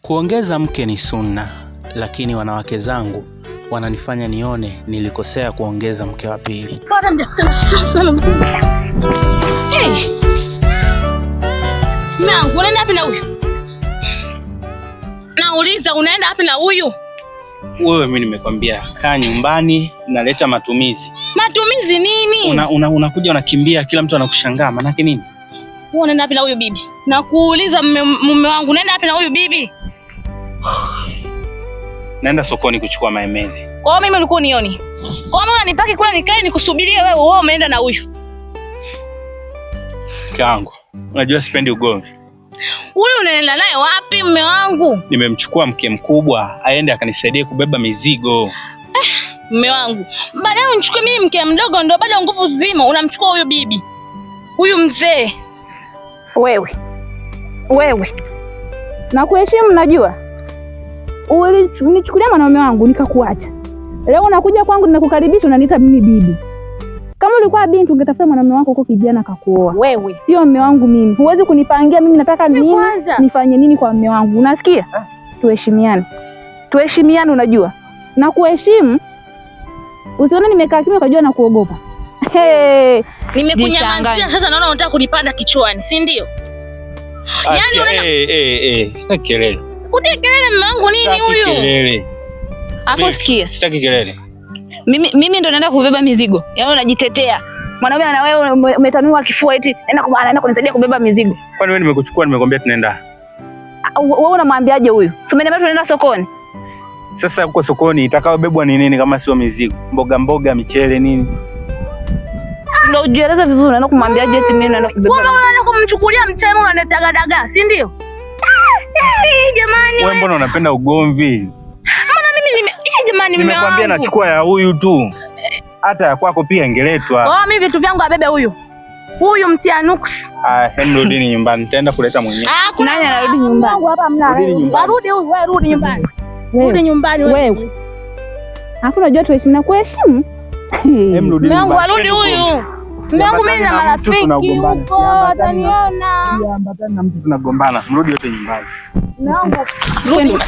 Kuongeza mke ni sunna, lakini wanawake zangu wananifanya nione nilikosea kuongeza mke wa pili. Hey! Mangu, unaenda wapi na huyu? Nauliza, unaenda wapi na huyu? Wewe mimi nimekwambia kaa nyumbani, naleta matumizi. Matumizi nini? Unakuja unakimbia, kila mtu anakushangaa. Maana yake nini? Wewe unaenda wapi na huyu bibi? Nakuuliza mume wangu, unaenda wapi na huyu bibi? Naenda sokoni kuchukua maemezi. Kwa hiyo mimi ulikuwa unioni? Kwa hiyo unanipaki kula nikae nikusubirie wewe umeenda na huyu? Kangu, unajua sipendi ugomvi. Huyu unaenda naye wapi mume wangu? Nimemchukua mke mkubwa aende akanisaidie kubeba mizigo. Mume wangu, baadaye unichukue mimi mke mdogo ndio bado nguvu zima, unamchukua huyu bibi. Huyu mzee. Wewe. Nakuheshimu najua. Unichukulia mwanaume wangu nikakuacha. Leo unakuja kwangu ninakukaribisha unaniita mimi bibi. Kama ulikuwa binti ungetafuta mwanaume wako huko kijana kakuoa. Wewe. Sio mume wangu mimi. Huwezi kunipangia mimi nataka nini, nifanye nini kwa mume wangu. Unasikia? Tuheshimiane. Tuheshimiane unajua. Na kuheshimu. Usione nimekaa kimya ukajua na kuogopa. Nimekunyamazia sasa naona unataka kunipanda kichwani, si ndio? Yaani sitaki kelele. Kutia kelele mume wangu nini huyu? Sitaki kelele. Hapo sikia. Sitaki kelele. Mimi ndo naenda kubeba mizigo. Yaani unajitetea. Mwanaume na wewe umetanua kifua eti naenda kunisaidia kubeba mizigo. Kwani wewe nimekuchukua nimekwambia tunaenda? Wewe unamwambiaje huyu? Tumeniambia tunaenda sokoni. Sasa huko sokoni itakayobebwa ni nini kama sio mizigo? Mboga, michele nini? Ndio ujieleze vizuri unaenda kumwambiaje eti mimi naenda kubeba. Wewe unaenda kumchukulia mchele unaleta dagaa, si ndio? Jamani wewe mbona unapenda ugomvi? Mbona mimi jamani mume wangu. Nimekwambia nachukua ya huyu tu. Hata ya kwako pia ingeletwa. Mimi vitu vyangu abebe huyu. Huyu mtia nuksi. Rudini nyumbani. Nitaenda kuleta mwenyewe. Nani anarudi nyumbani? Hapa mna. Rudi huyu, wewe rudi nyumbani. Rudi nyumbani wewe. Hapo unajua tuheshimiana kuheshimu. Mume wangu arudi huyu. Mume wangu mimi na marafiki huko wataniona. Ambatana na mtu tunagombana. Mrudi wote nyumbani. Mume wangu rudi.